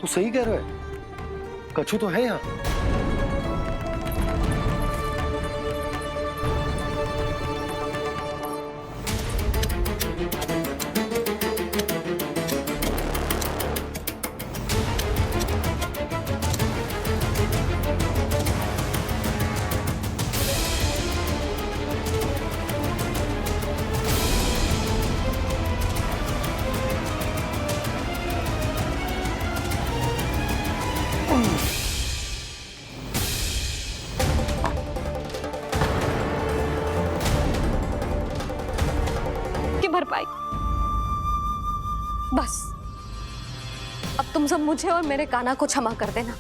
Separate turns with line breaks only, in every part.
तू सही कह रहा है, कछु तो है यहाँ।
भरपाई बस अब तुम सब मुझे और मेरे कान्हा को क्षमा कर देना।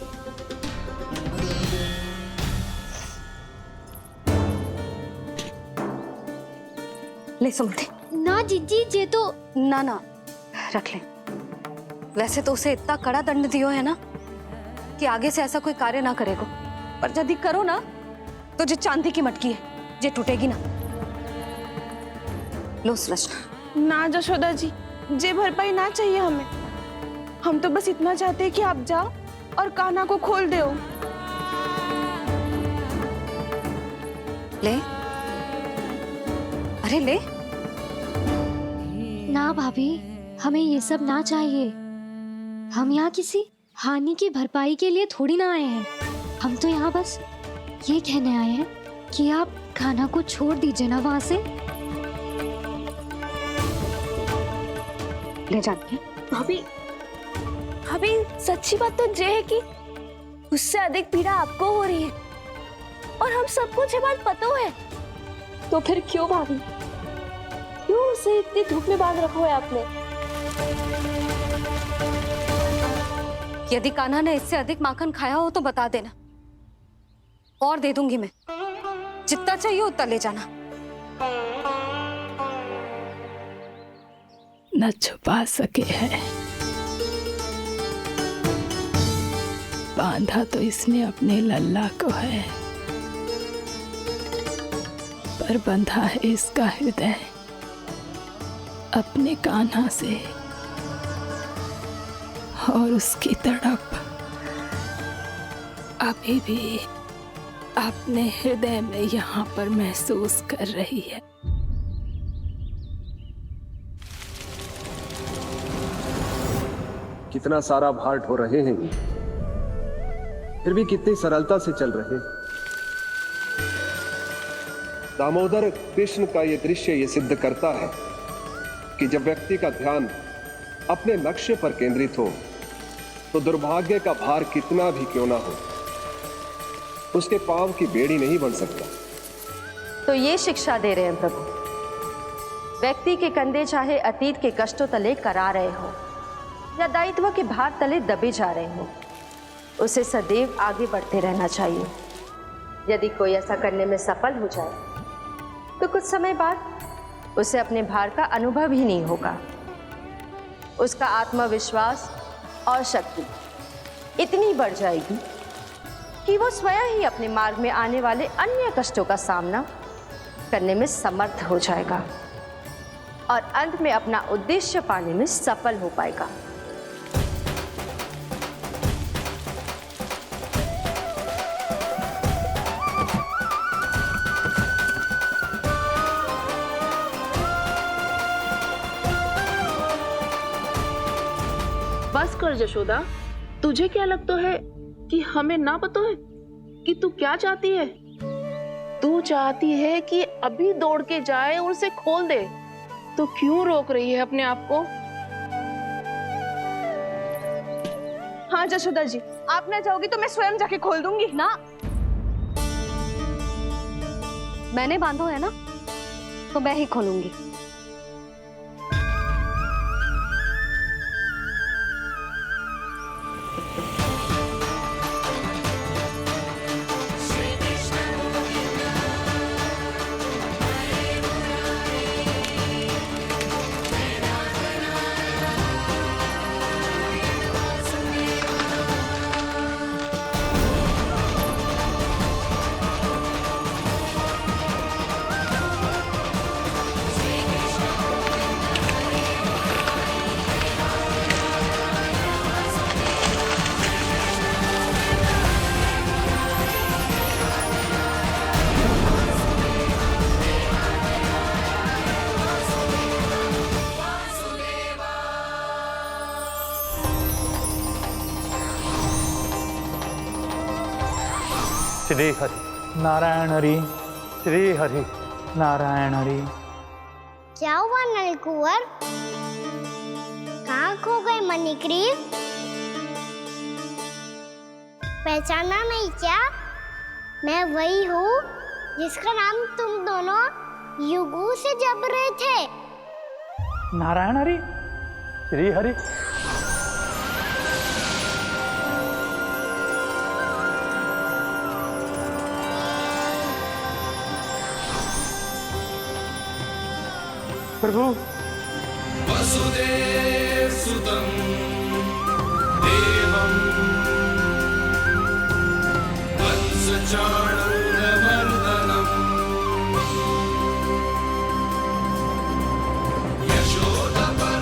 ले सुमति।
ना जीजी ये तो
ना रख ले। वैसे तो उसे इतना कड़ा दंड दियो है ना कि आगे से ऐसा कोई कार्य ना करेगा, पर यदि करो ना तो जो चांदी की मटकी है ये टूटेगी ना। लो सुलक्षणा।
ना जशोदा जी, जे भरपाई ना चाहिए हमें। हम तो बस इतना चाहते हैं कि आप जाओ और कान्हा को खोल दो।
ले, अरे ले।
ना भाभी, हमें ये सब ना चाहिए। हम यहाँ किसी हानि की भरपाई के लिए थोड़ी ना आए हैं। हम तो यहाँ बस ये कहने आए हैं कि आप कान्हा को छोड़ दीजिए ना वहां से।
ले जाती
भाभी, भाभी सच्ची बात तो ये है कि उससे अधिक पीड़ा आपको हो रही है और हम सबको ये बात पता है। तो फिर क्यों भाभी, क्यों उसे इतनी धूप में बांध रखा है आपने?
यदि कान्हा ने इससे अधिक माखन खाया हो तो बता देना, और दे दूंगी मैं। जितना चाहिए उतना ले जाना।
न छुपा सके है, बांधा तो इसने अपने लल्ला को है, पर बंधा है इसका हृदय अपने कान्हा से, और उसकी तड़प अभी भी अपने हृदय में यहाँ पर महसूस कर रही है।
कितना सारा भार ढो रहे हैं, फिर भी कितनी सरलता से चल रहे हैं। दामोदर कृष्ण का यह दृश्य ये सिद्ध करता है कि जब व्यक्ति का ध्यान अपने लक्ष्य पर केंद्रित हो तो दुर्भाग्य का भार कितना भी क्यों ना हो, उसके पांव की बेड़ी नहीं बन सकता।
तो ये शिक्षा दे रहे हैं प्रभु, व्यक्ति के कंधे चाहे अतीत के कष्टों तले करा रहे हो या दायित्व के भार तले दबे जा रहे हो, उसे सदैव आगे बढ़ते रहना चाहिए। यदि कोई ऐसा करने में सफल हो जाए तो कुछ समय बाद उसे अपने भार का अनुभव ही नहीं होगा। उसका आत्मविश्वास और शक्ति इतनी बढ़ जाएगी कि वो स्वयं ही अपने मार्ग में आने वाले अन्य कष्टों का सामना करने में समर्थ हो जाएगा और अंत में अपना उद्देश्य पाने में सफल हो पाएगा।
बस कर जशोदा, तुझे क्या लगता है कि हमें ना पता है कि तू क्या चाहती है? तू चाहती है कि अभी दौड़ के जाए और उसे खोल दे, तो क्यों रोक रही है अपने आप को?
हाँ जशोदा जी, आप ना जाओगी तो मैं स्वयं जाके खोल दूंगी ना। मैंने बांधो है ना, तो मैं ही खोलूंगी।
श्री हरि नारायण हरि, श्री हरि नारायण हरि।
क्या हुआ नलकुंवर? कहाँ खो गए मणिग्रीव? पहचाना नहीं क्या? मैं वही हूँ जिसका नाम तुम दोनों युगों से जप रहे थे।
नारायण हरि, श्री हरि। प्रभु
वसुदेव सुतं देवं वंशचाणूरमर्दनम् यशोदपरमानन्दम्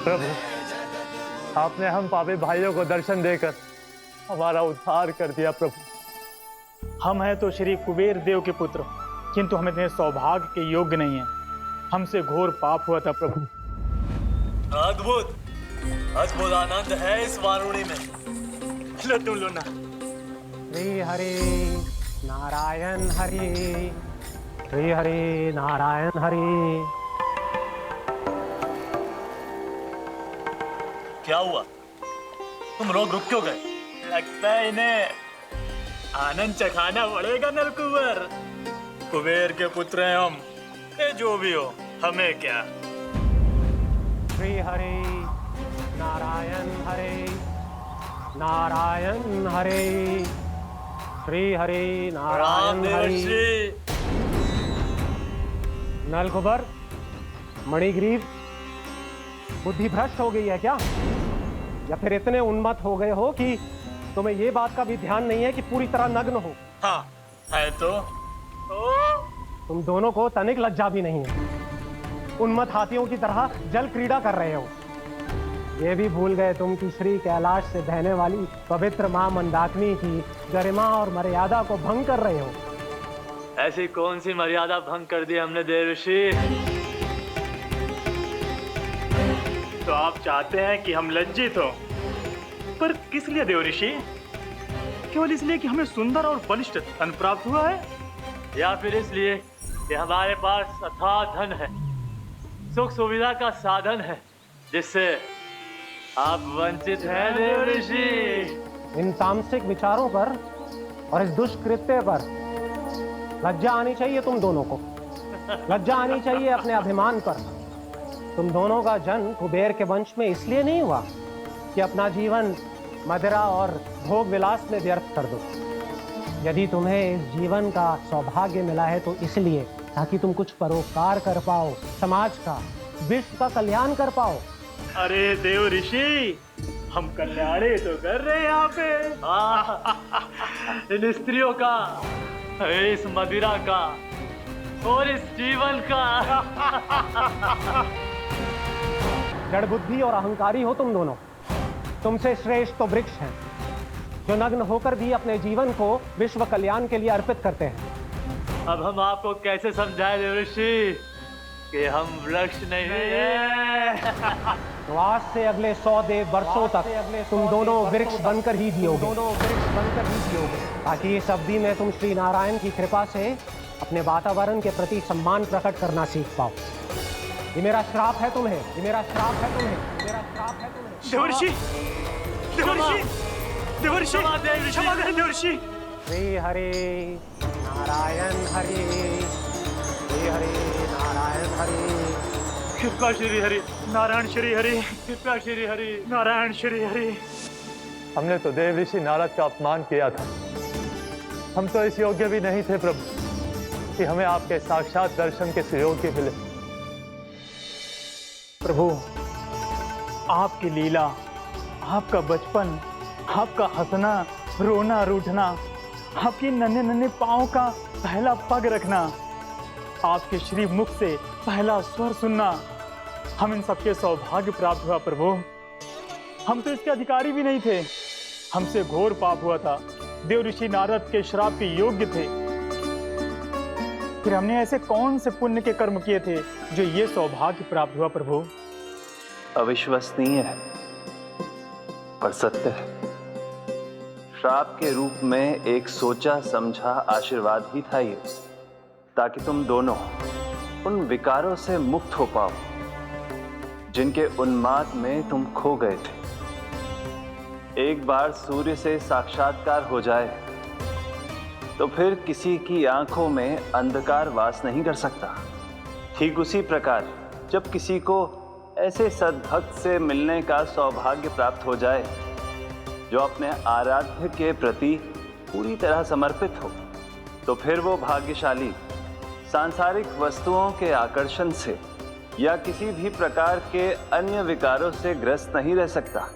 प्रभु, आपने हम पापी भाइयों को दर्शन देकर हमारा उद्धार कर दिया। प्रभु, हम हैं तो श्री कुबेर देव के पुत्र, किंतु हम इतने सौभाग्य के योग्य नहीं हैं। हमसे घोर पाप हुआ था प्रभु।
अद्भुत अद्भुत आनंद है इस वारुणी में। लो तुम लो ना।
श्री हरि नारायण हरि, श्री हरि नारायण हरि।
क्या हुआ? तुम लोग रुक क्यों गए? लगता है इन्हें आनंद चखाना पड़ेगा नलकुंवर। कुबेर के पुत्र हैं हम, ये जो भी हो हमें क्या।
श्री हरि नारायण हरि, नारायण हरि, श्री हरि नारायण हरि। नलकुबर, मणिग्रीव, बुद्धि भ्रष्ट हो गई है क्या? या फिर इतने उन्मत्त हो गए हो कि तुम्हें ये बात का भी ध्यान नहीं है कि पूरी तरह नग्न हो?
हाँ है तो।
तुम दोनों को तनिक लज्जा भी नहीं है। उन्मत्त हाथियों की तरह जल क्रीड़ा कर रहे हो। ये भी भूल गए तुम कि श्री कैलाश से बहने वाली पवित्र मां मंदाकिनी की गरिमा और मर्यादा को भंग कर रहे हो।
ऐसी कौन सी मर्यादा भंग कर दी हमने देवर्षि? तो आप चाहते हैं कि हम लज्जित हो, पर किस लिए देवर्षि? केवल इसलिए कि हमें सुंदर और बलिष्ठ धन प्राप्त हुआ है, या फिर इसलिए कि हमारे पास अथाह धन है, सुख सुविधा का साधन है, जिससे आप वंचित हैं देवर्षि?
इन तामसिक विचारों पर और इस दुष्कृत्य पर लज्जा आनी चाहिए तुम दोनों को। लज्जा आनी चाहिए अपने अभिमान पर। तुम दोनों का जन्म कुबेर के वंश में इसलिए नहीं हुआ कि अपना जीवन मदिरा और भोग विलास में व्यर्थ कर दो। यदि तुम्हें इस जीवन का सौभाग्य मिला है तो इसलिए ताकि तुम कुछ परोपकार कर पाओ, समाज का, विश्व का कल्याण कर पाओ।
अरे देव ऋषि, हम कल्याण ही तो कर रहे हैं यहाँ पे। इन स्त्रियों का, इस मदिरा का और इस जीवन का।
जड़ बुद्धि और अहंकारी हो तुम दोनों। तुमसे श्रेष्ठ तो वृक्ष हैं, जो नग्न होकर भी अपने जीवन को विश्व कल्याण के लिए अर्पित करते हैं।
अब हम आपको कैसे समझाएं देवर्षि कि हम वृक्ष नहीं हैं?
तो आज से अगले 100 देव वर्षों तक तुम दोनों वृक्ष बनकर ही जियोगे। ताकि इस अवधि में तुम श्री नारायण की कृपा से अपने वातावरण के प्रति सम्मान प्रकट करना सीख पाओ। ये मेरा श्राप है तुम्हें, ये मेरा श्राप है तुम्हें, मेरा श्राप है तुम्हें।
देवर्षि, देवर्षि, देवर्षि, क्षमा करें देवर्षि।
श्री हरि नारायण हरि, श्री हरि नारायण हरि।
कृपा श्री हरि नारायण श्री हरि, कृपा श्री हरि नारायण श्री हरि।
हमने तो देव ऋषि नारद का अपमान किया था। हम तो इस योग्य भी नहीं थे प्रभु कि हमें आपके साक्षात दर्शन के सुयोग्य मिले। प्रभु, आपकी लीला, आपका बचपन, आपका हंसना, रोना, रूठना, आपकी नन्हे नन्हे पाँव का पहला पग रखना, आपके श्री मुख से पहला स्वर सुनना, हम इन सबके सौभाग्य प्राप्त हुआ प्रभु। हम तो इसके अधिकारी भी नहीं थे। हमसे घोर पाप हुआ था, देव ऋषि नारद के श्राप के योग्य थे। फिर हमने ऐसे कौन से पुण्य के कर्म किए थे जो ये सौभाग्य प्राप्त हुआ प्रभु?
अविश्वसनीय है पर सत्य है। श्राप के रूप में एक सोचा समझा आशीर्वाद ही था ये, ताकि तुम दोनों उन विकारों से मुक्त हो पाओ जिनके उन्माद में तुम खो गए थे। एक बार सूर्य से साक्षात्कार हो जाए तो फिर किसी की आंखों में अंधकार वास नहीं कर सकता। ठीक उसी प्रकार जब किसी को ऐसे सद्भक्त से मिलने का सौभाग्य प्राप्त हो जाए जो अपने आराध्य के प्रति पूरी तरह समर्पित हो, तो फिर वो भाग्यशाली सांसारिक वस्तुओं के आकर्षण से या किसी भी प्रकार के अन्य विकारों से ग्रस्त नहीं रह सकता।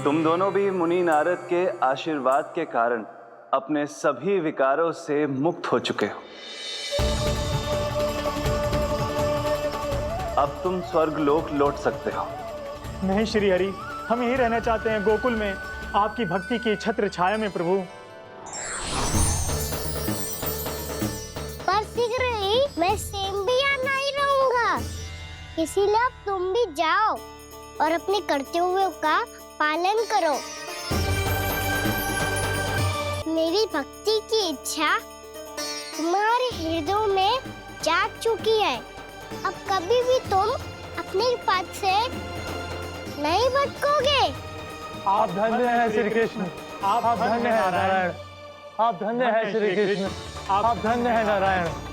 तुम दोनों भी मुनि नारद के आशीर्वाद के कारण अपने सभी विकारों से मुक्त हो चुके हो। अब तुम स्वर्गलोक लौट सकते हो।
नहीं श्री हरि, हम यही रहना चाहते हैं गोकुल में, आपकी भक्ति की छत्र छाया में प्रभु।
पर शीघ्र ही मैं सेम भी यहाँ नहीं रहूंगा, इसीलिए अब तुम भी जाओ और अपने कर्तव्यों का पालन करो। मेरी भक्ति की इच्छा तुम्हारे हृदयों में जाग चुकी है। अब कभी भी तुम अपने पद से नहीं भटकोगे।
आप धन्य हैं श्री कृष्ण, आप धन्य हैं नारायण, आप धन्य हैं श्री कृष्ण, आप धन्य हैं नारायण।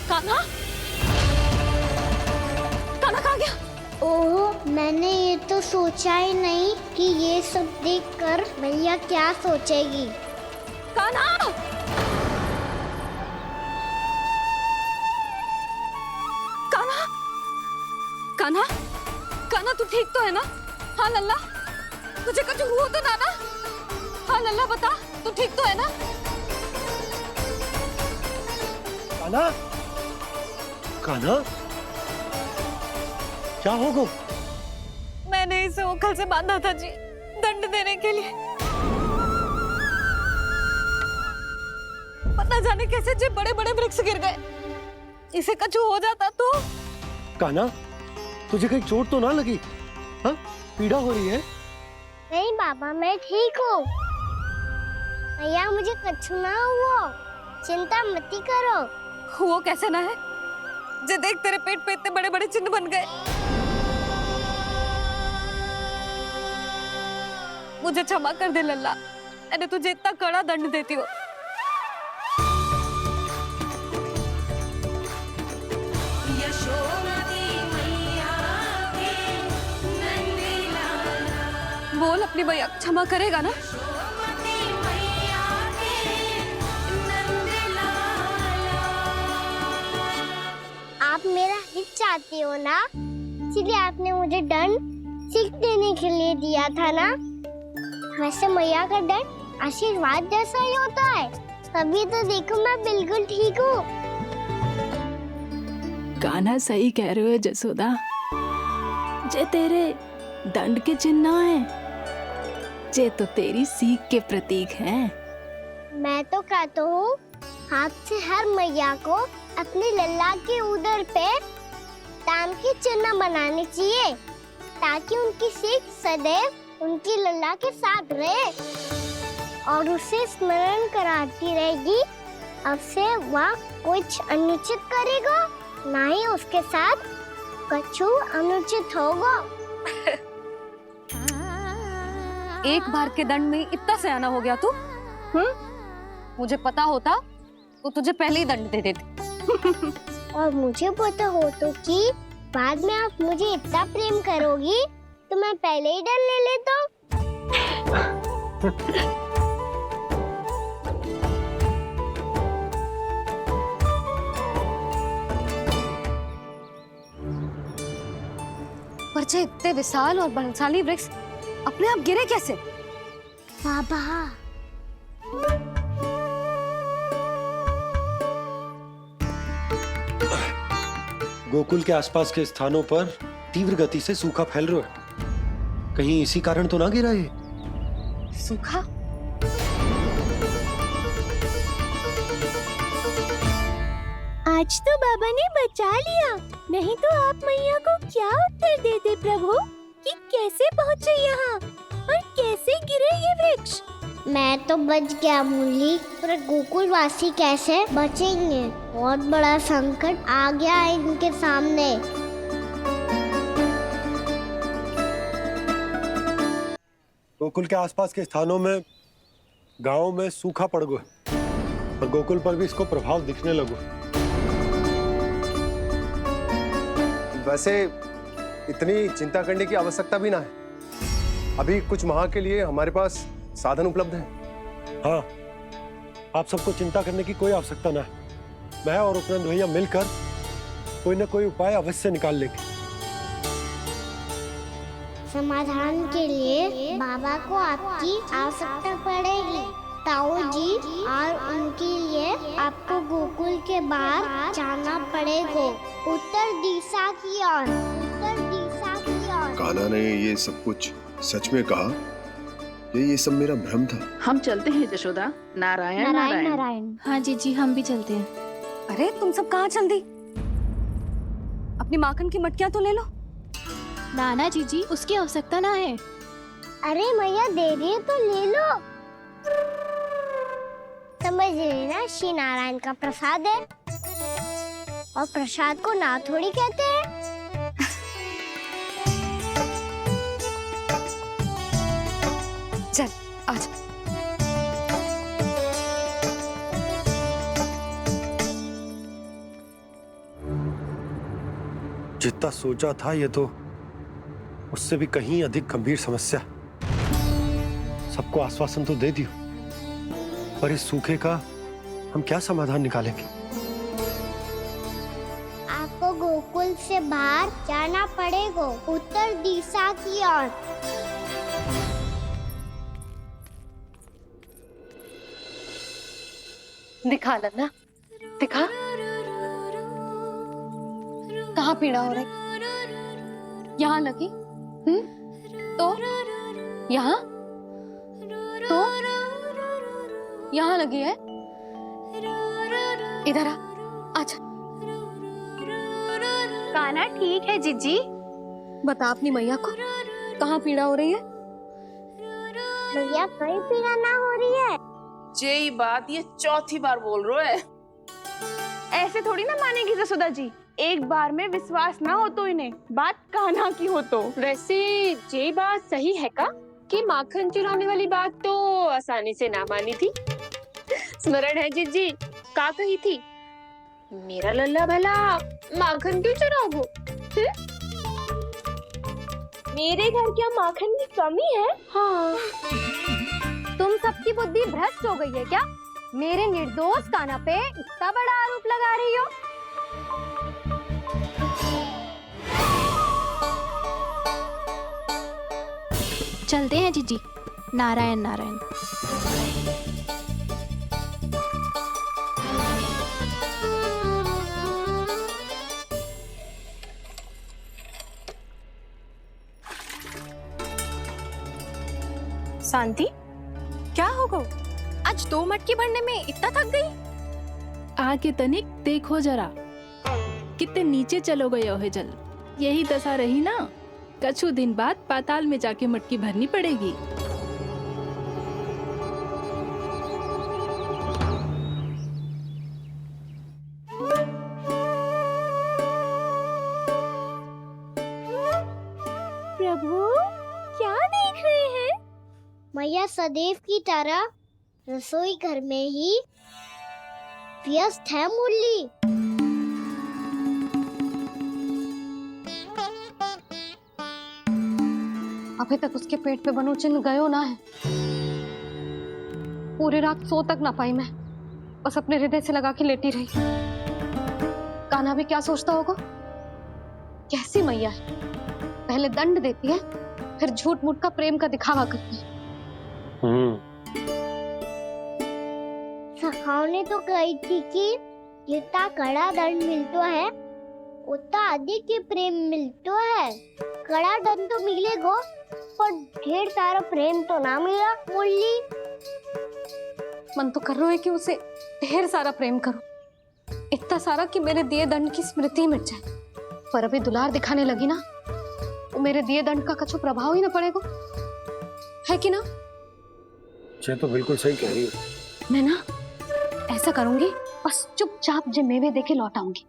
कान्हा, कान्हा कहाँ गया?
ओह, मैंने ये तो सोचा ही नहीं कि ये सब देखकर भैया क्या सोचेगी।
कान्हा! कान्हा! कान्हा! कान्हा तू ठीक तो है ना? हाँ लल्ला, तुझे कुछ हुआ तो ना? हाँ लल्ला बता, तू ठीक तो है ना?
कान्हा, कान्हा, क्या होगा?
मैंने इसे ओखल से बांधा था जी, दंड देने के लिए। पता जाने कैसे जे बड़े बड़े वृक्ष गिर गए। इसे कुछ हो जाता तो?
कान्हा, तुझे कहीं चोट तो ना लगी? हाँ, पीड़ा हो रही है?
नहीं बाबा, मैं ठीक हूँ। भैया मुझे कुछ ना हुआ, चिंता मत करो।
वो कैसे ना है? जे देख तेरे पेट पे इतने बड़े बड़े चिन्ह बन गए। मुझे क्षमा कर दे लल्ला, मैंने तुझे इतना कड़ा दंड देती हो। बोल अपनी भैया क्षमा करेगा ना?
आप मेरा हित चाहते हो ना, इसलिए आपने मुझे दंड सीख देने के लिए दिया था ना। वैसे मैया का दंड आशीर्वाद जैसा ही होता है, तभी तो देखो मैं बिल्कुल ठीक हूँ।
कान्हा सही कह रहे हो जसोदा, जे तेरे दंड के चिन्ह है, जे तो तेरी सीख के प्रतीक हैं।
मैं तो कहता हूँ हाथ से हर मैया को अपने लल्ला के उदर पे ताम के चिन्ह बनाने चाहिए, ताकि उनकी सीख सदैव उनकी लल्ला के साथ रहे और उसे स्मरण कराती रहेगी। अब से वह कुछ अनुचित करेगा, ना ही उसके साथ कुछ अनुचित होगा।
एक बार के दंड में इतना सयाना हो गया तू? मुझे पता होता तो तुझे पहले ही दंड दे देती।
और मुझे पता हो तो कि बाद में आप मुझे इतना प्रेम करोगी तो मैं पहले ही डर ले लेता।
पर जे इतने विशाल और बलशाली वृक्ष अपने आप गिरे कैसे?
बाबा,
गोकुल के आसपास के स्थानों पर तीव्र गति से सूखा फैल रहा है। कहीं इसी कारण तो ना गिरा ये?
सूखा?
आज तो बाबा ने बचा लिया, नहीं तो आप मैया को क्या उत्तर देते प्रभु कि कैसे पहुँचे यहाँ और कैसे गिरे ये वृक्ष। मैं तो बच गया मुरली, पर गोकुल वासी कैसे बचेंगे? बहुत बड़ा संकट आ गया है इनके सामने।
गोकुल के आसपास के स्थानों में, गांवों में सूखा पड़ गया और गोकुल पर भी इसको प्रभाव दिखने लगा।
वैसे इतनी चिंता करने की आवश्यकता भी ना है। अभी कुछ माह के लिए हमारे पास साधन उपलब्ध है।
हाँ, आप सबको चिंता करने की कोई आवश्यकता ना है। मैं और उपनंद भैया मिलकर कोई ना कोई उपाय अवश्य निकाल लेंगे।
समाधान के लिए बाबा को आपकी आवश्यकता पड़ेगी। ताऊ जी और उनके लिए आपको गोकुल के बाहर जाना पड़ेगा, उत्तर दिशा की ओर। उत्तर दिशा की ओर।
कान्हा ने ये सब कुछ सच में कहा? ये सब मेरा भ्रम था?
हम चलते हैं जशोदा। नारायण नारायण
नारायण।
हाँ जीजी, हम भी चलते हैं।
अरे तुम सब कहाँ चल दी? अपनी माखन की मटकियाँ तो ले लो।
नाना जीजी, उसकी आवश्यकता ना है।
अरे मैया दे रही है तो ले लो। समझ लेना, श्री नारायण का प्रसाद है और प्रसाद को ना थोड़ी कहते हैं।
चल आज।
जितना सोचा था ये तो उससे भी कहीं अधिक गंभीर समस्या। सबको आश्वासन तो दे दियो, पर इस सूखे का हम क्या समाधान निकालेंगे?
आपको गोकुल से बाहर जाना पड़ेगा, उत्तर दिशा की ओर।
दिखा लन्ना, दिखा। कहाँ पीड़ा हो रही? यहाँ लगी? तो यहाँ? तो यहाँ लगी है? इधर आ, आजा।
कान्हा ठीक है जीजी।
बता अपनी मैया को कहाँ पीड़ा हो रही है?
मैया कहीं पीड़ा ना हो रही है।
ये बात ये चौथी बार बोल रहे है।
ऐसे थोड़ी ना मानेगी जसोदा जी। एक बार में विश्वास ना हो तो इन्हें, बात कान्हा की हो तो।
वैसे ये बात सही है का कि माखन चुराने वाली बात तो आसानी से ना मानी थी। स्मरण है जीजी, का कही थी? मेरा लल्ला भला माखन क्यों चुराओगे?
मेरे घर क्या माखन की कमी है?
हाँ।
तुम सबकी बुद्धि भ्रष्ट हो गई है क्या? मेरे निर्दोष कान्हा पे इतना बड़ा आरोप लगा रही हो?
चलते हैं जीजी। नारायण नारायण।
शांति, क्या हो गो? आज 2 मटकी भरने में इतना थक गई?
आके तनिक देखो जरा, कितने नीचे चलो गए हो जल। यही दशा रही ना, कछु दिन बाद पाताल में जाके मटकी भरनी पड़ेगी।
प्रभु क्या देख रहे हैं? मैया सदैव की तरह रसोई घर में ही व्यस्त है मुरली।
अभी तक उसके पेट पे बनो चिन्ह गयो ना है। पूरी रात सो तक ना पाई मैं, बस अपने हृदय से लगा के लेटी रही। कान्हा भी क्या सोचता होगा? कैसी मैया है, पहले दंड देती है, फिर झूठ मूठ का प्रेम का दिखावा करती है।
सखाओ ने तो कही थी कि जितना कड़ा दंड मिलता है उतना अधिक के प्रेम मिलतो है। कड़ा दंड तो मिलेगो पर ढेर सारा प्रेम तो ना मिला। मुरली
मन तो कर रहा है कि उसे ढेर सारा प्रेम करूं, इतना सारा कि मेरे दिए दंड की स्मृति मिट जाए। पर अभी दुलार दिखाने लगी ना, तो मेरे दिए दंड का कछु प्रभाव ही ना पड़ेगा, है कि ना?
ये तो बिल्कुल सही कह रही हो।
मैं ना ऐसा करूंगी, बस चुपचाप जे मेवे देके लौट आऊंगी।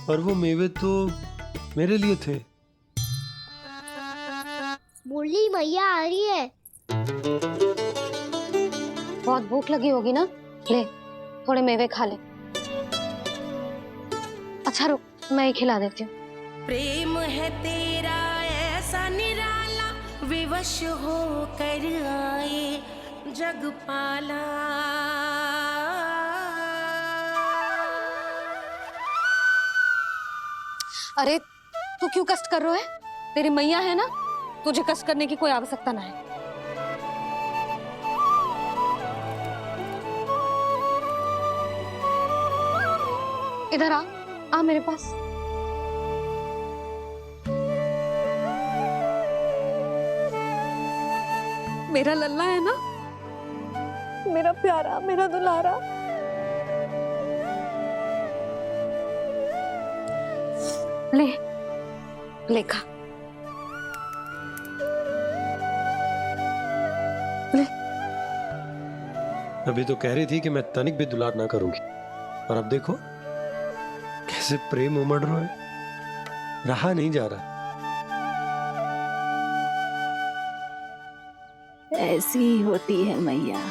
पर वो मेवे तो मेरे लिए थे।
मुरली मैया आ रही है।
बहुत भूख लगी होगी ना, ले थोड़े मेवे खा ले। अच्छा रुक, मैं ही खिला देती हूँ।
प्रेम है तेरा ऐसा निराला, विवश हो कर आए जग पाला।
अरे तू क्यों कष्ट कर रहा है? तेरी मैया है ना, तुझे कष्ट करने की कोई आवश्यकता ना है। इधर आ मेरे पास। मेरा लल्ला है ना, मेरा प्यारा, मेरा दुलारा। ले खा। ले।
अभी तो कह रही थी कि मैं तनिक भी दुलार ना करूंगी, और अब देखो कैसे प्रेम उमड़ रहा है, रहा नहीं जा रहा।
ऐसी ही होती है मैया,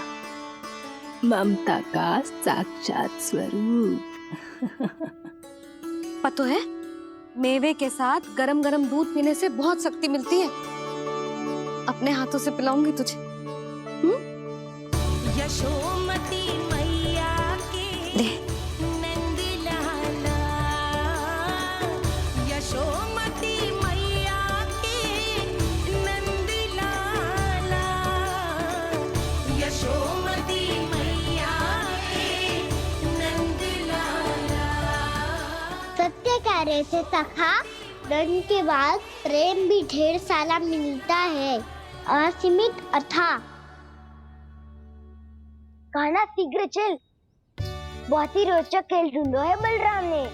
ममता का साक्षात स्वरूप।
पता है, मेवे के साथ गरम गरम दूध पीने से बहुत शक्ति मिलती है। अपने हाथों से पिलाऊंगी तुझे।
यशोमती मैया के नंद लाला, यशोमती मैया के नंद लाला, यशोमती मैया के नंद लाला।
सत्य कह रहे थे सखा, दंड के बाद प्रेम भी ढेर सारा मिलता है, असीमित अथाह। गाना शीघ्र चल, बहुत ही रोचक खेल ढूंढो है बलराम ने।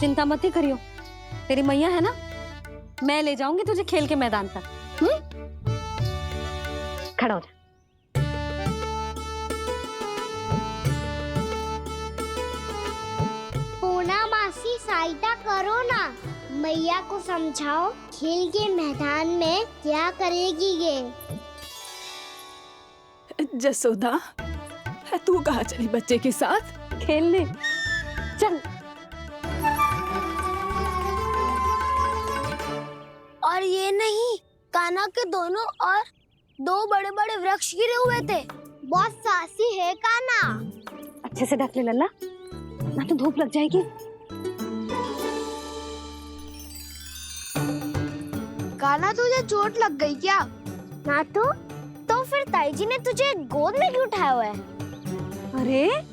चिंता मत ही करियो, तेरी मैया है ना, मैं ले जाऊंगी तुझे खेल के मैदान तक। खड़ा हो जा।
पूना मासी सहायता करो ना, मैया को समझाओ खेल के मैदान में क्या करेगी ये।
जसोदा, तू कहाँ चली बच्चे के साथ?
खेलने चल।
और ये नहीं, कान्हा के दोनों और दो बड़े बड़े वृक्ष गिरे हुए थे। बहुत साहसी है कान्हा।
अच्छे से ढक ले लल्ला, ना तो धूप लग जाएगी।
कान्हा तुझे चोट लग गई क्या? ना तो फिर ताई जी ने तुझे गोद में क्यों उठाया हुआ है?
अरे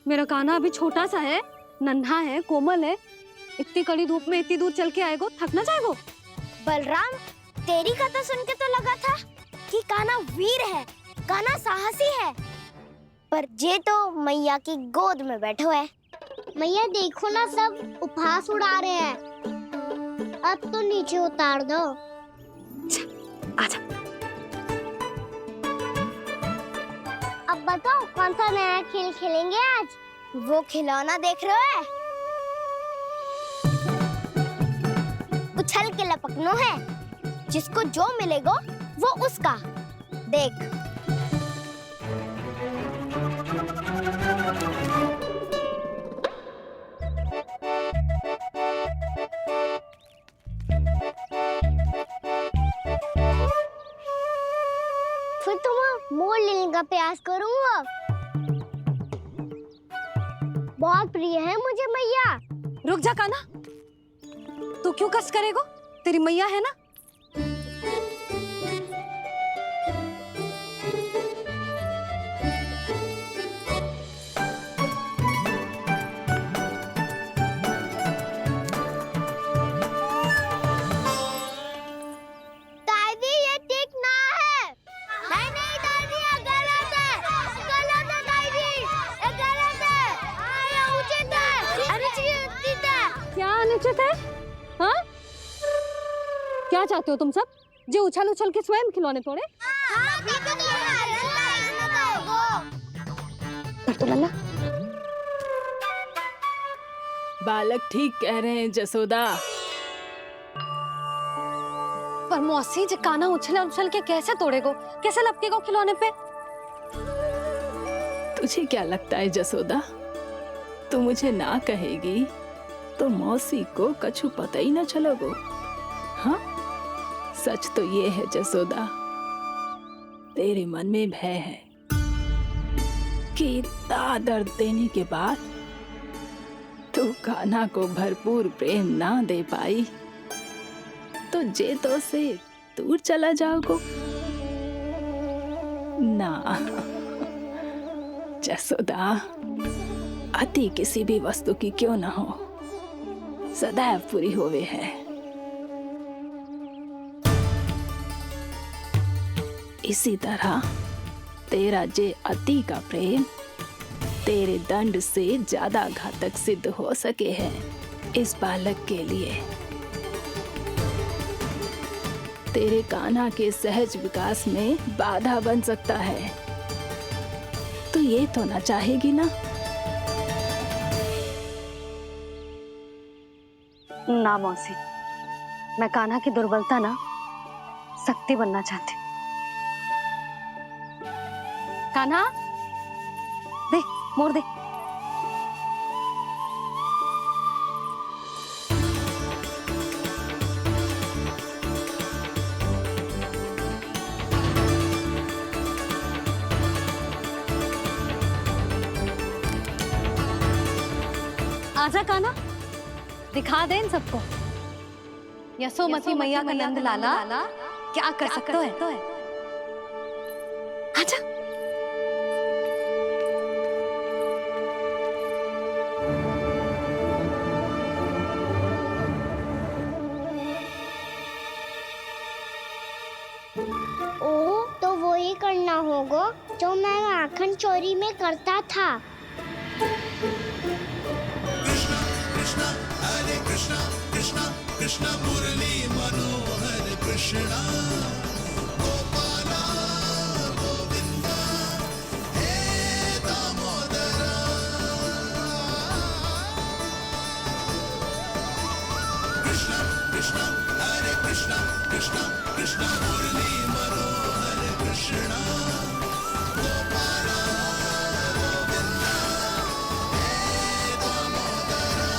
मेरा कान्हा अभी छोटा सा है, नन्हा है, कोमल है। इतनी कड़ी धूप में इतनी दूर चल के आएगो, थक ना जाएगो।
बलराम, तेरी कथा सुन के तो लगा था कि कान्हा वीर है, कान्हा साहसी है, पर जे तो मैया की गोद में बैठो है। मैया देखो ना, सब उपहास उड़ा रहे हैं। अब तो नीचे उतार दो।
आजा।
अब बताओ कौन सा नया खेल खेलेंगे आज? वो खिलौना देख रहे हो? उछल के लपकनो है, जिसको जो मिलेगा वो उसका। देख। फिर तुम मोड़ लेने का प्रयास करूंगा। बहुत प्रिय है मुझे मैया।
रुक जा कान्हा, तू क्यों कष्ट करेगो? तेरी मैया है ना। क्या चाहते हो तुम सब? जो उछल उछल के स्वयं खिलौने तोड़े? कर तो लल्ला।
बालक ठीक कह रहे हैं जसोदा।
पर मौसी जे काना उछल उछल के कैसे तोड़ेगो, कैसे लपकेगो खिलौने पे?
तुझे क्या लगता है जसोदा, तू मुझे ना कहेगी तो मौसी को कछु पता ही ना चलोगो? हाँ, सच तो ये है जसोदा, तेरे मन में भय है कि इतना दर्द देने के बाद तू कान्हा को भरपूर प्रेम ना दे पाई तो जे तो से दूर चला जाओगो ना। जसोदा, अति किसी भी वस्तु की क्यों ना हो, सदैव पूरी होवे है। इसी तरह तेरा जे अति का प्रेम तेरे दंड से ज्यादा घातक सिद्ध हो सके है इस बालक के लिए। तेरे कान्हा के सहज विकास में बाधा बन सकता है, तो ये तो ना चाहेगी ना?
ना मौसी, मैं कान्हा की दुर्बलता ना शक्ति बनना चाहती। कान्हा, दे मोड़ दे। आजा कान्हा, दिखा दे इन सबको यशोमती मैया का नंद लाला क्या कर सकता है। आजा।
ओ, तो वही करना होगा जो मैं माखन चोरी में करता था।
कृष्णा हरे कृष्णा कृष्णा कृष्णा मुरली मनोहर कृष्णा गोपाला गोविंदा हे दामोदरा। कृष्णा कृष्णा हरे कृष्णा कृष्णा कृष्णा मुरली मनोहर कृष्णा गोपाला गोविंदा हे दामोदरा।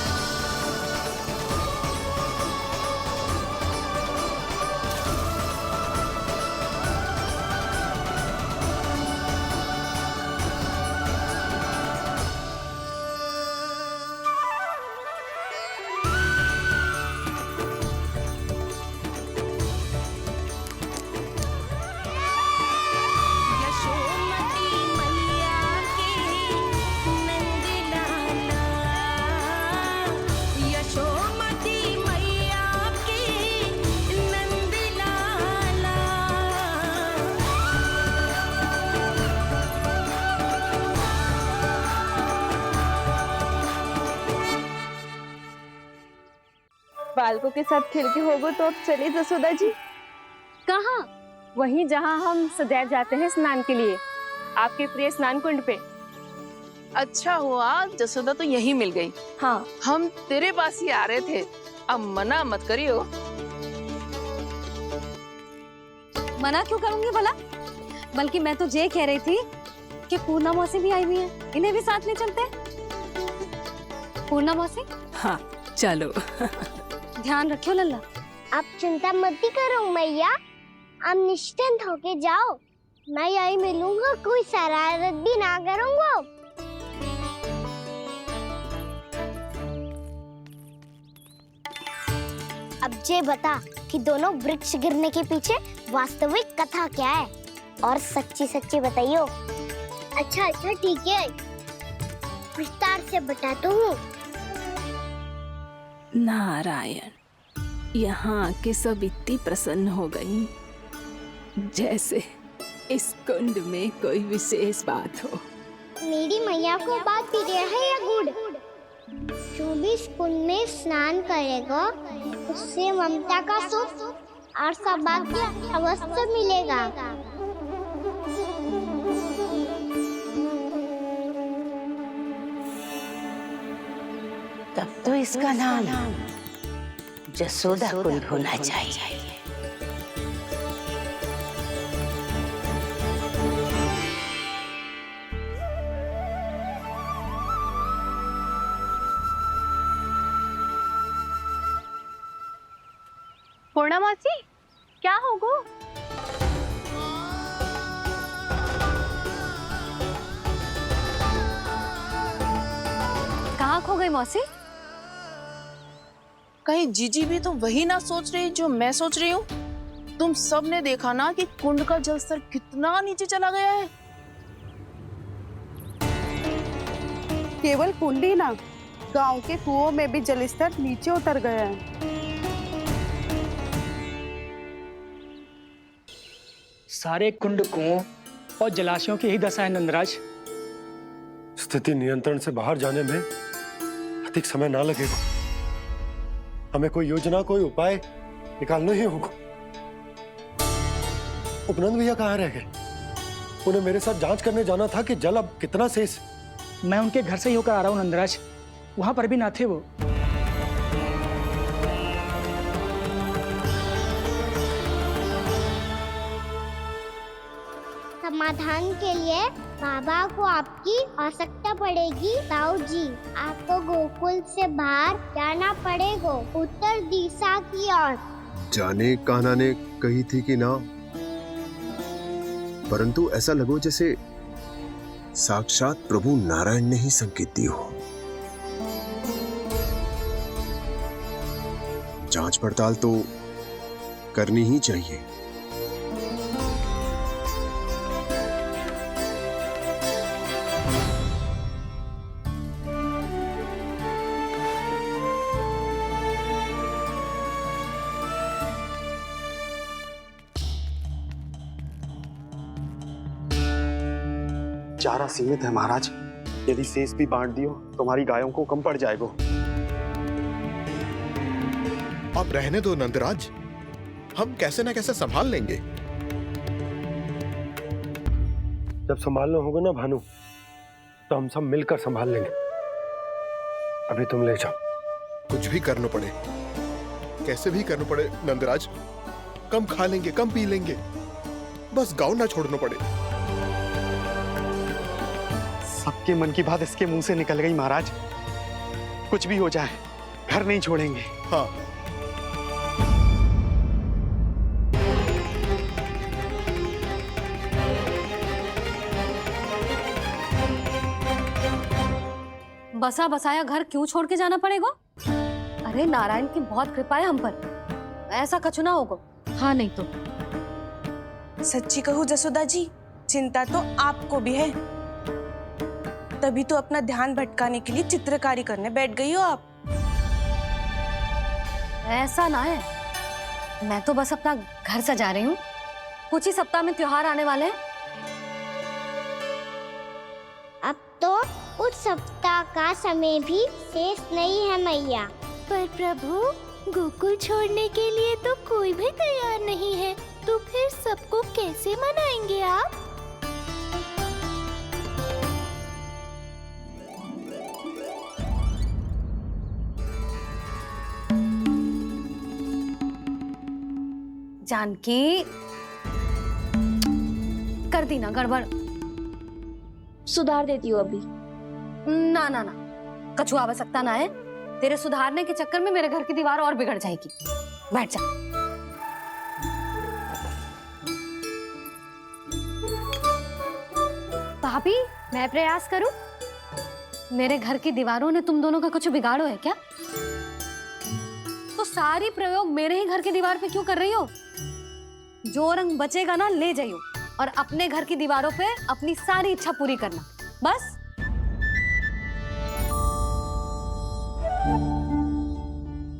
यशोमती मैया के नंद लाला, यशोमती मैया के नंद लाला।
बालकों के साथ खेल के होगो तो अब चलिए जसोदा जी।
कहाँ?
वहीं जहाँ हम सदैव जाते हैं स्नान के लिए, आपके प्रिय स्नान कुंड पे।
अच्छा हुआ जसोदा तो यही मिल गई।
हाँ,
हम तेरे पास ही आ रहे थे, अब मना मत करियो।
मना क्यों करूंगी भला? बल्कि मैं तो ये कह रही थी कि पूर्णा मौसी भी आई हुई है, इन्हें भी साथ ले चलते हैं। पूर्णा मौसी,
हाँ चलो।
ध्यान रखियो लल्ला।
आप चिंता मत ही करो मैया, आप निश्चिंत होके जाओ, मैं यही मिलूंगा, कोई शरारत भी ना करूंगा। अब ये बता कि दोनों वृक्ष गिरने के पीछे वास्तविक कथा क्या है, और सच्ची सच्ची बताइयो। अच्छा अच्छा ठीक है, विस्तार से बताता हूँ।
नारायण, यहाँ के सब इतनी प्रसन्न हो गई जैसे इस कुंड में कोई विशेष बात हो।
मेरी मैया को बात प्रिय है या गुड़? जो भी इस कुंड में स्नान करेगा उससे ममता का सुख और सौभाग्य अवश्य मिलेगा।
तब तो इसका नाम जसोदा कुंड होना चाहिए।
पूर्णा मासी, क्या होगो?
कहाँ खो गई मौसी?
कहीं जीजी भी तो वही ना सोच रही जो मैं सोच रही हूँ। तुम सब ने देखा ना कि कुंड का जलस्तर कितना नीचे चला गया है।
केवल कुंड ही ना, गांव के कुओं में भी जलस्तर नीचे उतर गया है।
सारे कुंड, कुओं और जलाशयों की ही दशा है नंदराज।
स्थिति नियंत्रण से बाहर जाने में अधिक समय ना लगेगा। हमें कोई योजना, कोई उपाय निकालना ही होगा। उपनंद भैया कहाँ रह गए? उन्हें मेरे साथ जांच करने जाना था कि जल अब कितना शेष।
मैं उनके घर से ही होकर आ रहा हूँ नंदराज, वहां पर भी ना थे वो।
समाधान के लिए बाबा को आपकी आवश्यकता पड़ेगी। ताऊ जी, आपको गोकुल से बाहर जाना पड़ेगा, उत्तर दिशा की ओर।
जाने कान्हा ने कही थी कि ना, परंतु ऐसा लगो जैसे साक्षात प्रभु नारायण ने ही संकेत दी हो। जांच पड़ताल तो करनी ही चाहिए।
चारा सीमित है महाराज, यदि शेष भी बांट दियो तो हमारी गायों को कम पड़ जाएगा।
अब रहने दो नंदराज, हम कैसे न कैसे संभाल लेंगे।
जब संभालना होगा ना भानु, तो हम सब मिलकर संभाल लेंगे। अभी तुम ले जाओ।
कुछ भी करना पड़े, कैसे भी करना पड़े नंदराज, कम खा लेंगे, कम पी लेंगे, बस गांव ना छोड़ना पड़े।
सबके मन की बात इसके मुंह से निकल गई महाराज। कुछ भी हो जाए, घर नहीं छोड़ेंगे।
हाँ,
बसा बसाया घर क्यों छोड़ के जाना पड़ेगा? अरे नारायण की बहुत कृपा है हम पर, ऐसा कछु ना होगा। हाँ नहीं तो
सच्ची कहूँ जसोदा जी, चिंता तो आपको भी है, तभी तो अपना ध्यान भटकाने के लिए चित्रकारी करने बैठ गई हो आप।
ऐसा ना है, मैं तो बस अपना घर सजा रही हूँ। कुछ ही सप्ताह में त्योहार आने वाले हैं।
अब तो कुछ सप्ताह का समय भी शेष नहीं है मैया।
पर प्रभु, गोकुल छोड़ने के लिए तो कोई भी तैयार नहीं है, तो फिर सबको कैसे मनाएंगे आप?
जानकी, कर दी ना गड़बड़।
सुधार देती हूँ अभी।
ना ना ना, कछु आवश्यकता ना है। तेरे सुधारने के चक्कर में मेरे घर की दीवार और बिगड़ जाएगी। बैठ जा। भाभी, मैं प्रयास करूं? मेरे घर की दीवारों ने तुम दोनों का कुछ बिगाड़ो है क्या? तो सारी प्रयोग मेरे ही घर की दीवार पे क्यों कर रही हो? जो रंग बचेगा ना ले जाइयो, और अपने घर की दीवारों पे अपनी सारी इच्छा पूरी करना, बस।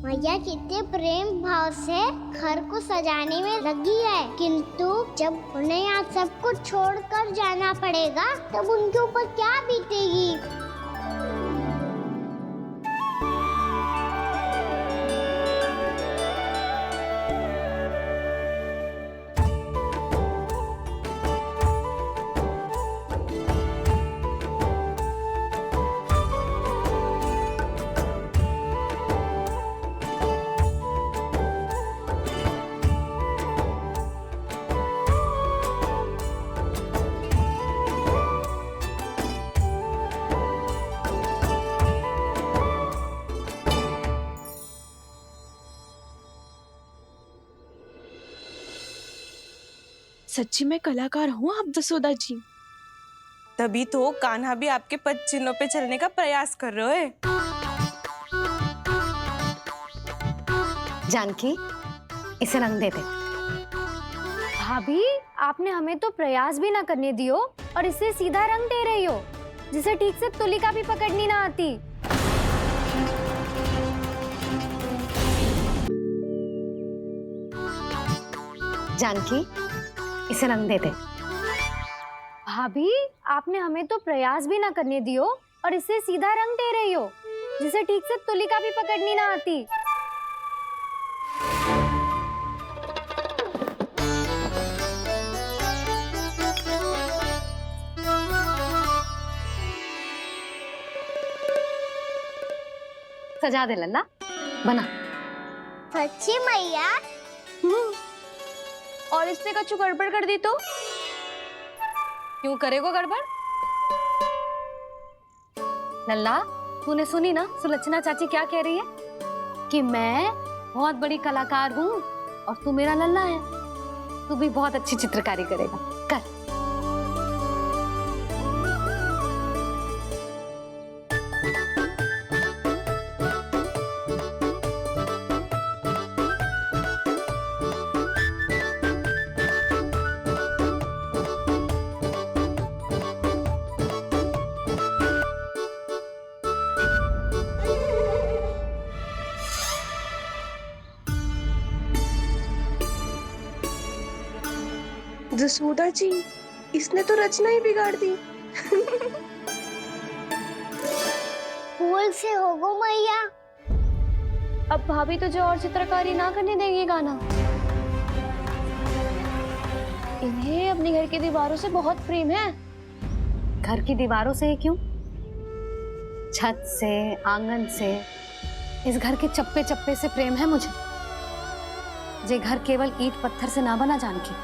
मैया कितने प्रेम भाव से घर को सजाने में लगी है, किंतु जब उन्हें यहाँ सब कुछ छोड़कर जाना पड़ेगा तब उनके ऊपर क्या बीतेगी।
सच्ची में कलाकार हूँ आप जसोदा जी।
तभी तो कान्हा भी आपके पद चिन्हों पे चलने का प्रयास कर रहे है।
जानकी, इसे रंग दे दे।
भाभी, आपने हमें तो प्रयास भी ना करने दियो और इसे सीधा रंग दे रही हो, जिसे ठीक से तुलिका भी पकड़नी ना आती।
जानकी, इसे रंग दे दे।
भाभी, आपने हमें तो प्रयास भी ना करने दियो और इसे सीधा रंग दे रही हो, जिसे ठीक से तुलिका भी पकड़नी ना आती।
सजा दे लल्ला, बना।
सच्ची मैया?
और इसने कछु गड़बड़ कर दी तो?
क्यों करेगो गड़बड़? लल्ला, तूने सुनी ना सुलक्षणा चाची क्या कह रही है? कि मैं बहुत बड़ी कलाकार हूँ और तू मेरा लल्ला है। तू भी बहुत अच्छी चित्रकारी करेगा, कर।
जसोदा जी, इसने तो रचना ही बिगाड़ दी।
फूल से होगो मैया।
अब भाभी तुझे और चित्रकारी ना करने देंगी गाना। इन्हें अपने घर की दीवारों से बहुत प्रेम है।
घर की दीवारों से क्यों? छत से, आंगन से, इस घर के चप्पे चप्पे से प्रेम है मुझे। ये घर केवल ईंट पत्थर से ना बना जानकी।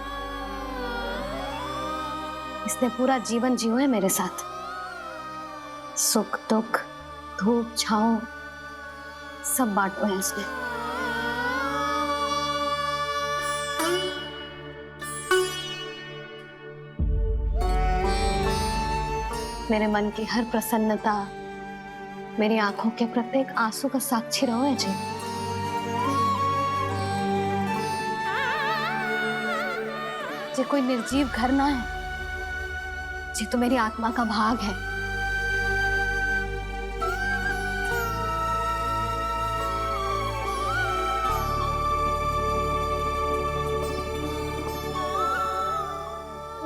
इसने पूरा जीवन जियो है मेरे साथ। सुख दुख, धूप छांव सब बांटो है इसने। मेरे मन की हर प्रसन्नता, मेरी आंखों के प्रत्येक आंसू का साक्षी रहो है जी। ये कोई निर्जीव घर ना है, ये तो मेरी आत्मा का भाग है।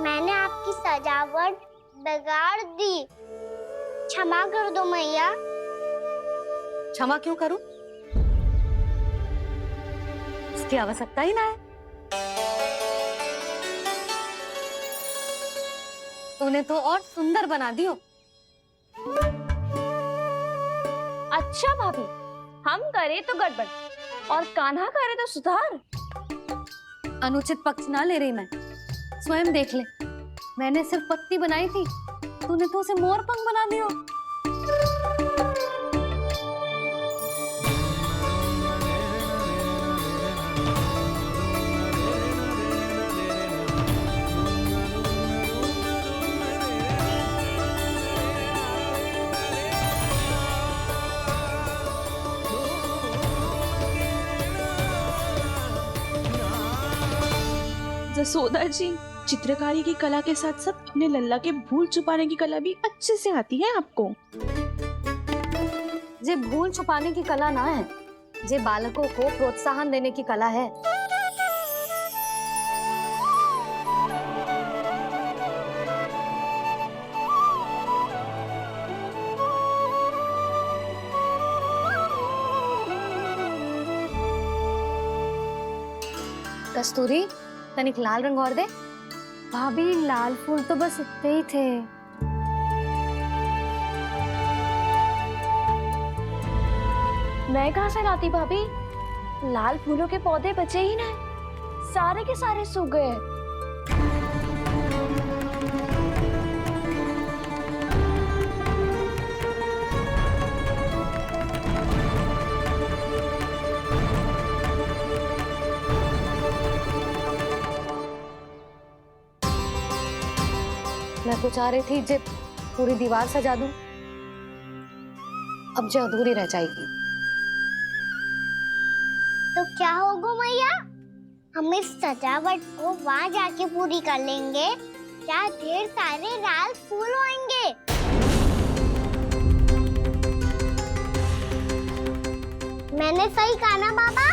मैंने आपकी सजावट बिगाड़ दी, क्षमा कर दो मैया।
क्षमा क्यों करूं? इसकी आवश्यकता ही ना है। तूने तो और सुंदर बना दियो।
अच्छा भाभी, हम करे तो गड़बड़ और कान्हा करे तो सुधार।
अनुचित पक्ष ना ले रही मैं, स्वयं देख ले। मैंने सिर्फ पत्ती बनाई थी, तूने तो उसे मोर पंख बना दियो।
जसोदा जी, चित्रकारी की कला के साथ साथ अपने लल्ला के भूल छुपाने की कला भी अच्छे से आती है आपको।
ये भूल छुपाने की कला ना है, ये बालकों को प्रोत्साहन देने की कला है। कस्तूरी, तनिक लाल रंग और दे।
भाभी, लाल फूल तो बस इतने ही थे।
मैं कहाँ से लाती भाभी? लाल फूलों के पौधे बचे ही ना, सारे के सारे सूख गए।
मैं तो चाह रही थी जे पूरी दीवार सजा दूं, अब जो अधूरी रह जाएगी।
तो क्या होगा मैया, हम इस सजावट को वहाँ जाके पूरी कर लेंगे, क्या ढेर सारे लाल फूल होंगे। मैंने सही कहा ना बाबा?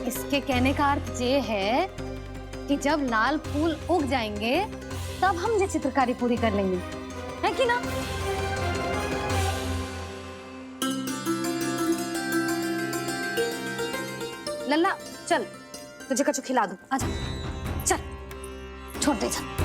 इसके कहने का अर्थ ये है कि जब लाल फूल उग जाएंगे तब हम ये चित्रकारी पूरी कर लेंगे, है कि ना? लल्ला चल, तुझे कछु खिला दूं, आजा, चल, छोड़ दे, चल।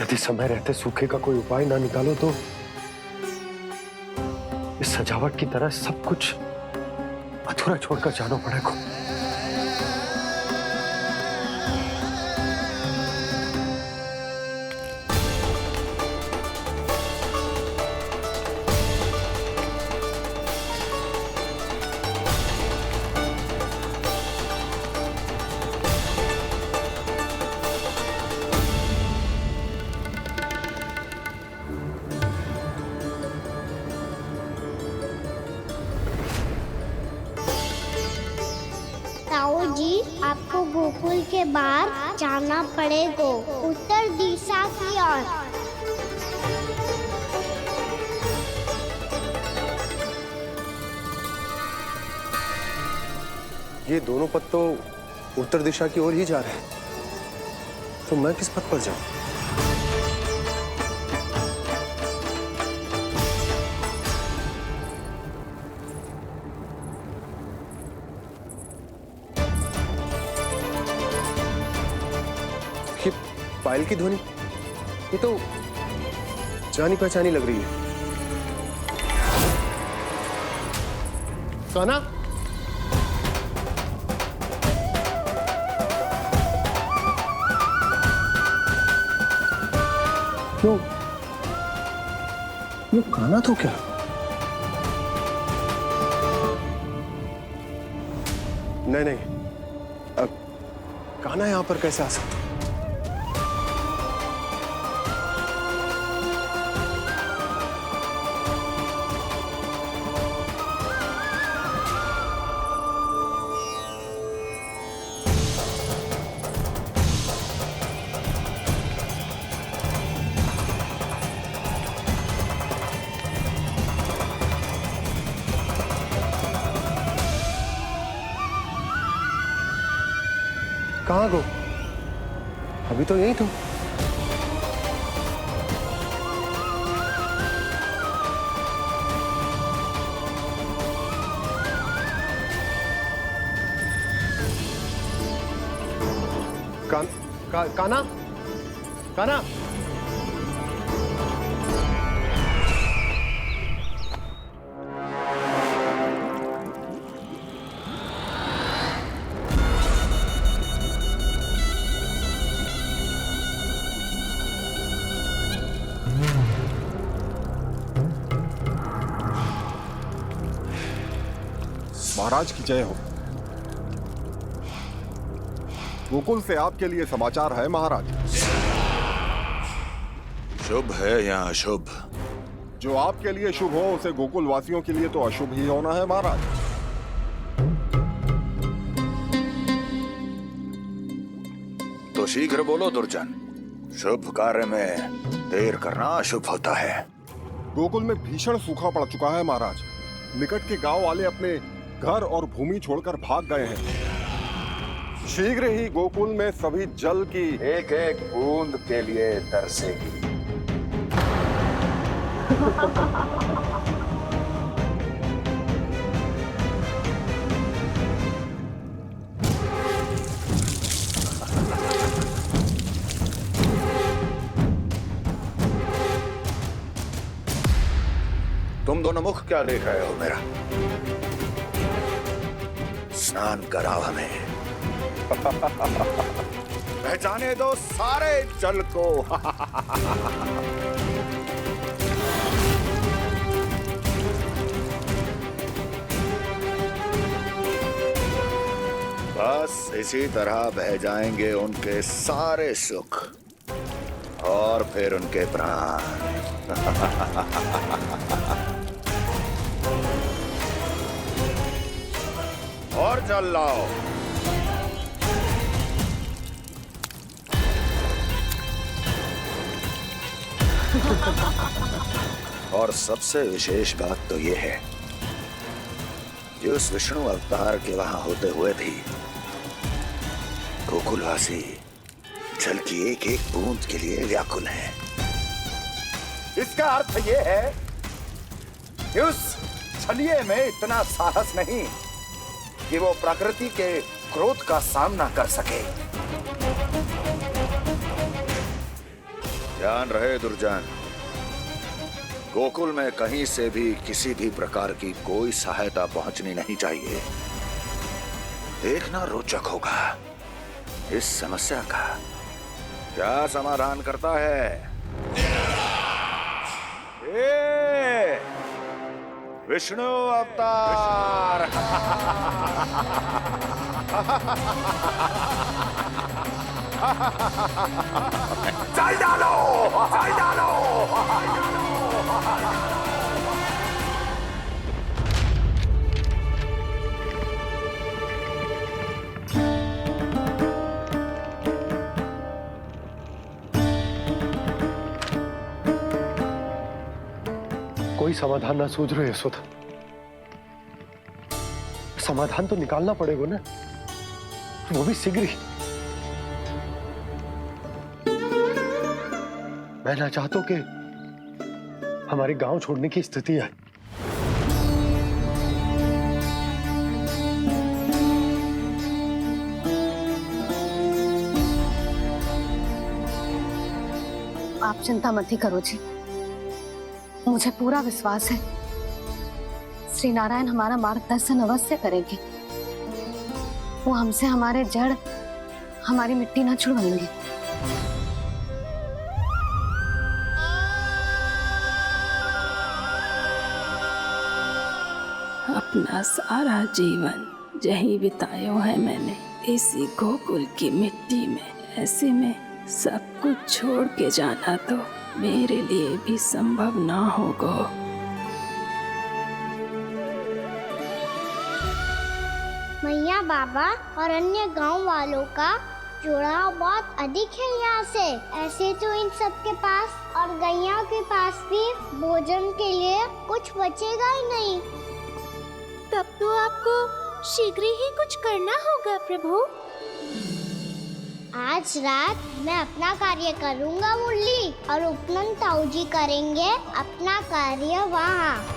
यदि समय रहते सूखे का कोई उपाय ना निकालो तो इस सजावट की तरह सब कुछ अधूरा छोड़कर जाना पड़ेगा।
ताऊ जी, आपको गोकुल के बाहर जाना पड़ेगा, उत्तर दिशा की ओर।
ये दोनों पथ तो उत्तर दिशा की ओर ही जा रहे हैं, तो मैं किस पथ पर जाऊं? ये पायल की ध्वनि, ये तो जानी पहचानी लग रही है। कान्हा, क्यों? ये कान्हा तो क्या? नहीं, अब कान्हा यहां पर कैसे आ सकता? कहाँ गो? अभी तो यही तुम। कान्हा, कान्हा,
महाराज की जय हो। गोकुल से आपके लिए समाचार है महाराज।
शुभ है या अशुभ?
जो आपके लिए शुभ हो उसे गोकुल वासियों के लिए तो अशुभ ही होना है महाराज।
तो शीघ्र बोलो दुर्जन, शुभ कार्य में देर करना अशुभ होता है।
गोकुल में भीषण सूखा पड़ चुका है महाराज। निकट के गांव वाले अपने घर और भूमि छोड़कर भाग गए हैं। शीघ्र ही गोकुल में सभी जल की
एक एक बूंद के लिए तरसेगी। तुम दोनों मुख क्या देख रहे हो मेरा? स्नान कराओ हमें। पहचाने दो सारे जल को। बस इसी तरह बह जाएंगे उनके सारे सुख और फिर उनके प्राण। और जल लाओ। और सबसे विशेष बात तो ये है कि उस विष्णु अवतार के वहां होते हुए भी गोकुलवासी जल की एक एक बूंद के लिए व्याकुल है। इसका अर्थ ये है कि उस छलिए में इतना साहस नहीं कि वो प्रकृति के क्रोध का सामना कर सके। ध्यान रहे दुर्जन, गोकुल में कहीं से भी किसी भी प्रकार की कोई सहायता पहुंचनी नहीं चाहिए। देखना रोचक होगा इस समस्या का क्या समाधान करता है। ये विष्णु अवतार। चल डालो, चल डालो।
कोई समाधान ना सूझ रहे यशोदा। समाधान तो निकालना पड़ेगा ना, वो भी शीघ्र ही। मैं ना चाहता कि हमारे गांव छोड़ने की स्थिति आए।
आप चिंता मत ही करो जी, मुझे पूरा विश्वास है श्री नारायण हमारा मार्गदर्शन अवश्य करेंगे। वो हमसे हमारे जड़, हमारी मिट्टी ना छुड़वाएंगे।
अपना सारा जीवन जहीं बितायो है मैंने इसी गोकुल की मिट्टी में। ऐसे में सब कुछ छोड़ के जाना तो मेरे लिए भी संभव ना होगा।
मैया बाबा और अन्य गांव वालों का जुड़ाव बहुत अधिक है यहाँ से। ऐसे तो इन सब के पास और गैया के पास भी भोजन के लिए कुछ बचेगा ही नहीं।
तब तो आपको शीघ्र ही कुछ करना होगा प्रभु।
आज रात मैं अपना कार्य करूँगा मुरली, और उपनंद ताऊ जी करेंगे अपना कार्य वहाँ।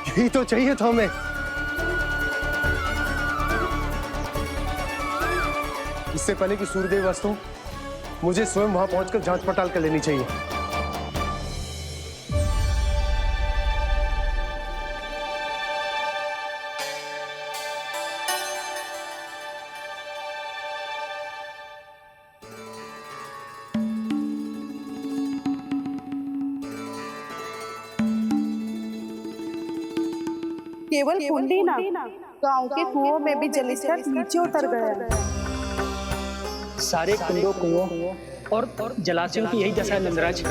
यही तो चाहिए था हमें। इससे पहले कि सूर्यदेव अस्त हो, मुझे स्वयं वहां पहुंचकर जांच पड़ताल कर लेनी चाहिए।
केवल कुंडी ना, गांव के कुओं में भी जलस्तर नीचे उतर गया।
सारे कुंडों, कुओं और जलाशयों की यही दशा है नंदराज।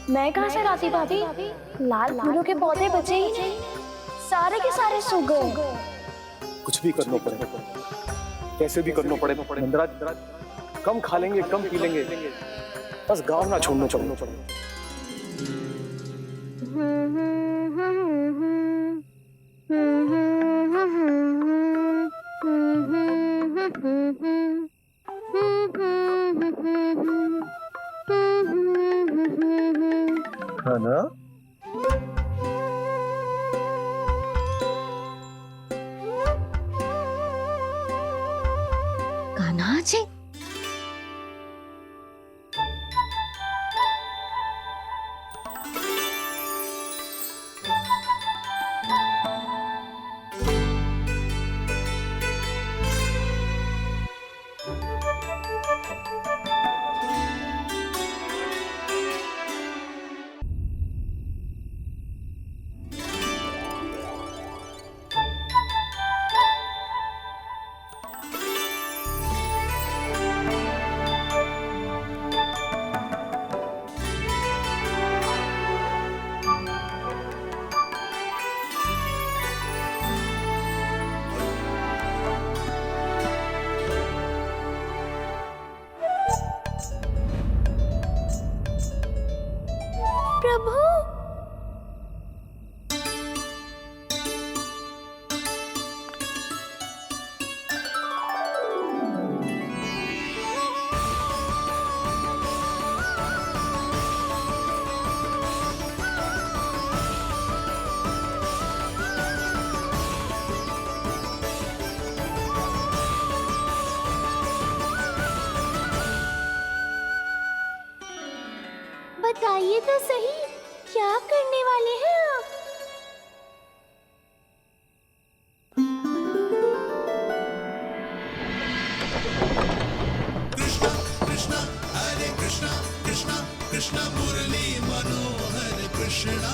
मैं कहाँ से लाती भाभी? लाल फूलों के पौधे बचे ही नहीं। सारे के सारे सो गए।
कुछ भी करना पड़ेगा, कैसे भी करना पड़ेगा। नंदराज, कम खा लेंगे, कम पी लेंगे, बस गाँव ना छोड़ना पड़ेगा। है ना?
कान्हा जी,
प्रभु,
बताइए तो सही, क्या करने वाले हैं आप?
कृष्णा कृष्णा हरे कृष्णा कृष्णा कृष्णा मुरली मनोहर कृष्णा